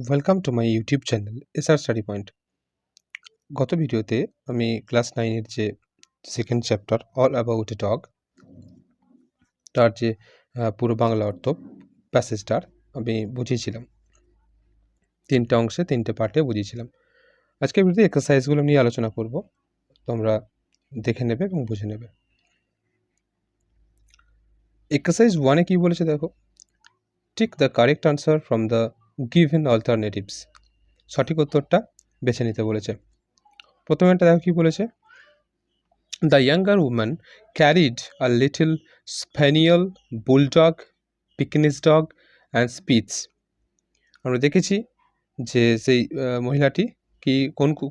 Welcome to my YouTube channel SR study point. গত ভিডিওতে আমি ক্লাস 9-এর যে second chapter all about a dog তার যে পুরো বাংলা অর্থ প্যাসেজটার আমি বুঝিয়েছিলাম। 3টে অংশে 3টে পার্টে বুঝিয়েছিলাম। আজকের ভিডিওতে এক্সারসাইজগুলো নিয়ে আলোচনা করব, তোমরা দেখে নেবে এবং বুঝে নেবে। এক্সারসাইজ 1-এ কী বলেছে দেখো, tick the correct answer from the given alternatives. সঠিক উত্তরটা বেছে নিতে বলেছে। প্রথমে একটা দেখো কী বলেছে, The younger woman carried a little spaniel, bulldog, Pekingese dog and Spitz. আমরা দেখেছি যে সেই মহিলাটি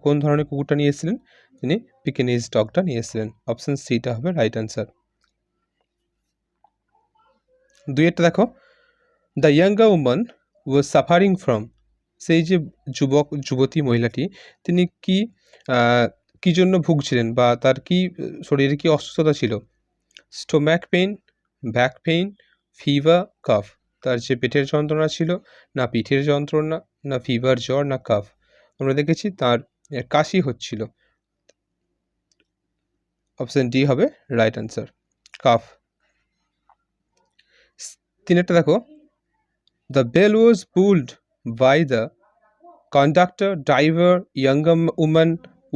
কোন ধরনের কুকুরটা নিয়ে এসেছিলেন, তিনি পিকিনিজ ডগটা নিয়ে এসেছিলেন। অপশন সিটা হবে রাইট অ্যান্সার। 2-এরটা দেখো, the younger woman was suffering from. সেই যে যুবতী মহিলাটি তিনি কি জন্য ভুগছিলেন বা তার কি শরীরে কি অসুস্থতা ছিল? Stomach pain, back pain, fever, calf. তার যে পেটের যন্ত্রণা ছিল, না পিঠের যন্ত্রণা, না ফিভার জ্বর, না কাফ। আমরা দেখেছি তার কাশি হচ্ছিল। অপশন ডি হবে রাইট অ্যান্সার, কাফ। 3-এরটা দেখো, the bell was pulled by the conductor, driver, younger woman,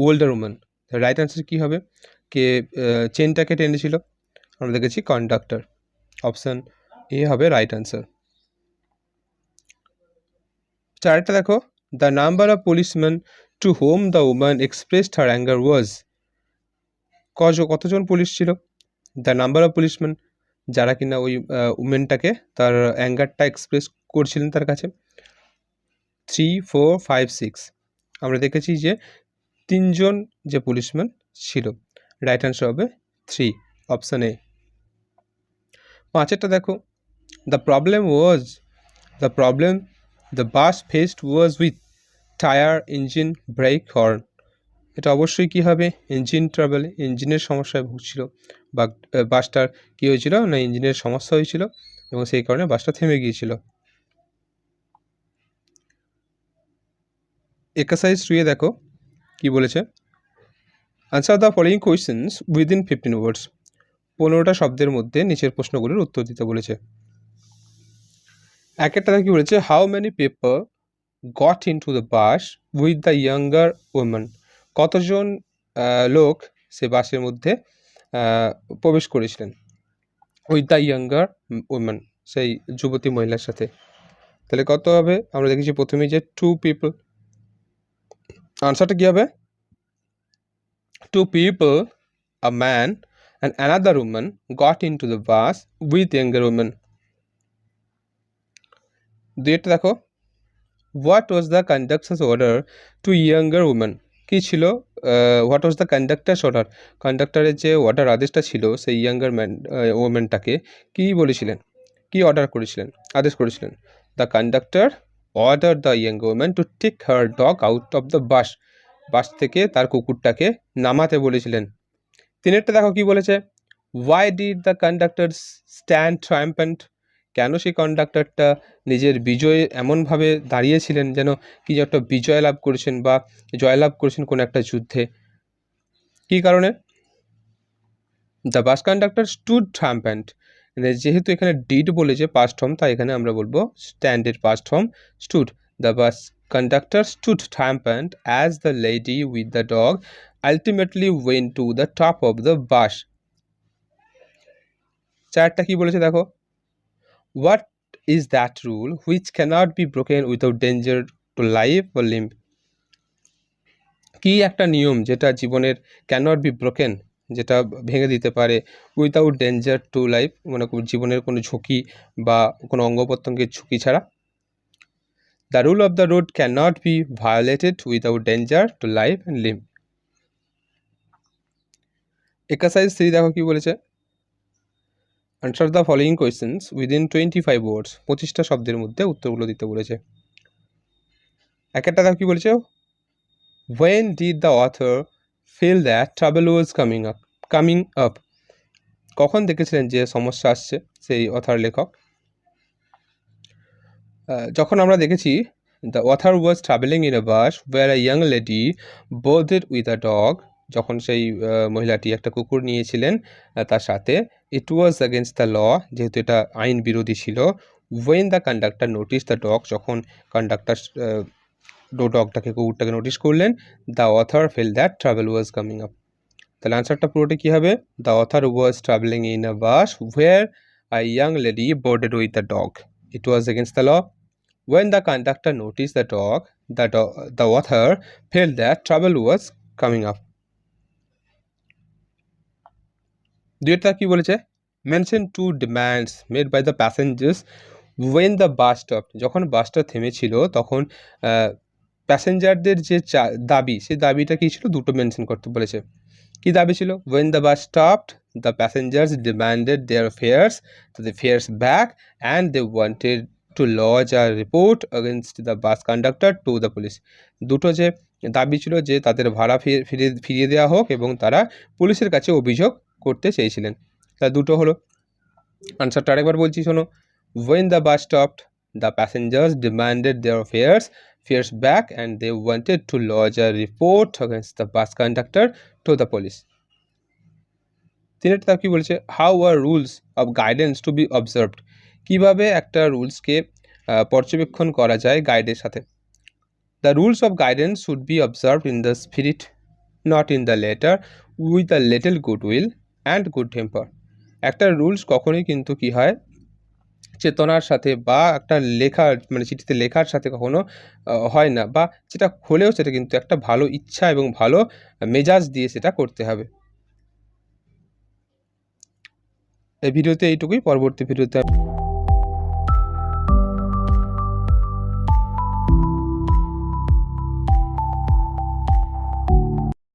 older woman. Right answer কী হবে? কে চেনটাকে টেনেছিল? আমরা দেখেছি কন্ডাক্টর। অপশান এ হবে রাইট অ্যান্সার। 4-টা দেখো, the number of policeman to whom the woman expressed her anger was. কতজন police ছিল? দ্য নাম্বার অফ পুলিশম্যান, যারা কিনা ওই উমেনটাকে তার অ্যাঙ্গারটা এক্সপ্রেস করছিলেন তার কাছে। 3, 4, 5, 6। আমরা দেখেছি যে 3জন যে পুলিশম্যান ছিল। রাইট অ্যান্সার হবে 3, অপশান এ। 5-এরটা দেখো, the problem the bus faced was with tyre, engine, brake, horn. এটা অবশ্যই কী হবে? ইঞ্জিন ট্রাবল, ইঞ্জিনের সমস্যায় ভুগছিল বা বাসটার কী হয়েছিল না ইঞ্জিনের সমস্যা হয়েছিল এবং সেই কারণে বাসটা থেমে গিয়েছিল। এক্সারসাইজ 3-এ দেখো কি বলেছে, answer the following questions within 15 ওয়ার্ডস। 15টা শব্দের মধ্যে নিচের প্রশ্নগুলির উত্তর দিতে বলেছে। একটা কি বলেছে, how many people got in to the bus with the younger women. কতজন লোক সে বাসের মধ্যে প্রবেশ করেছিলেন উইথ দ্য ইয়াঙ্গার ওমেন, সেই যুবতী মহিলার সাথে। তাহলে কত হবে? আমরা দেখেছি প্রথমেই যে 2 পিপল। আনসারটা কী হবে? 2 people, a man and another woman got into the bus with younger women. দুইটা দেখো, what was the conductor's order to younger woman? কি ছিল? what was the conductor's order? কন্ডাক্টরের যে আদেশটা ছিল সেই ইয়াঙ্গার ওমেনটাকে কি বলেছিলেন, কি আদেশ করেছিলেন? The conductor order the younger women to take her dog out of the bus থেকে তার কুকুরটাকে নামাতে বলেছিলেন। 3-এরটা দেখো কি বলেছে, why did the conductor stand triumphant. কেন সেই কন্ডাক্টরটা নিজের বিজয়ে এমনভাবে দাঁড়িয়েছিলেন যেন কি একটা বিজয় লাভ করেছেন বা জয়লাভ করেছেন কোনো একটা যুদ্ধে। কী কারণে? The bus conductor stood triumphant. যেহেতু এখানে ডিড বলেছে পাস্ট ফর্ম, তাই এখানে আমরা বলবো স্ট্যান্ডের past form stood. The bus conductor stood triumphant as the lady with the dog ultimately went to the top of the bus. 4টা কি বলেছে দেখো, what is that rule which cannot be broken without danger to life or limb? কি একটা নিয়ম যেটা জীবনের cannot be broken, যেটা ভেঙে দিতে পারে উইথাউট ডেঞ্জার টু লাইফ, মানে জীবনের কোনো ঝুঁকি বা কোনো অঙ্গ প্রত্যঙ্গের ঝুঁকি ছাড়া। The rule of the road cannot be violated without danger to life and limb. Exercise 3 দেখো কি বলেছে, answer the following questions within 25 ওয়ার্ডস। 25টা শব্দের মধ্যে উত্তরগুলো দিতে বলেছে। একটা দেখো কি বলেছে, when did the author feel that trouble was coming up? কখন দেখেছিলেন যে সমস্যা আসছে সেই লেখক? যখন আমরা দেখেছি The author was traveling in a bus where a young lady boarded with a dog. যখন সেই মহিলাটি একটা কুকুর নিয়েছিলেন তার সাথে, it was against the law, যেহেতু এটা আইন বিরোধী ছিল। when the conductor noticed the dog, যখন কন্ডাক্টর ডগটাকে কুকুরটাকে নোটিস করলেন, the author felt that trouble was coming up. তাহলে আনসারটা পুরোটা কী হবে? The author was traveling in a bus where a young lady boarded with a dog. It was against the law. When the conductor noticed the dog, the author felt that trouble was coming up. দুইটা কি বলেছে? Mention two demands made by the passengers when the bus stopped. যখন বাসটা থেমেছিল তখন প্যাসেঞ্জারদের যে দাবি, সেই দাবিটা কী ছিল? দুটো মেনশন করতে বলেছে। কী দাবি ছিল? when the bus stopped, the passengers demanded their fares, the fares back, and they wanted to lodge a report against the bus conductor to the police. দুটো যে দাবি ছিল যে তাদের ভাড়া ফিরিয়ে দেওয়া হোক এবং তারা পুলিশের কাছে অভিযোগ করতে চেয়েছিলেন। তা দুটো হলো। আনসারটা আরেকবার বলছি শোনো। when the bus stopped, the passengers demanded their fares back, and they wanted to lodge a report against the bus conductor to the police. তিনেরটা কি বলছে? how are rules of guidance to be observed? কিভাবে একটা রুলসকে পর্যবেক্ষণ করা যায় গাইডের সাথে? the rules of guidance should be observed in the spirit, not in the letter, with a little goodwill and good temper. একটা রুলস কখনোই কিন্তু কি হয়, চেতনার সাথে বা একটা লেখার মানে চিঠিতে লেখার সাথে কখনো হয় না, বা যেটা হলেও সেটা কিন্তু একটা ভালো ইচ্ছা এবং ভালো মেজাজ দিয়ে সেটা করতে হবে। এই ভিডিওতে এইটুকুই। পরবর্তী ভিডিওতে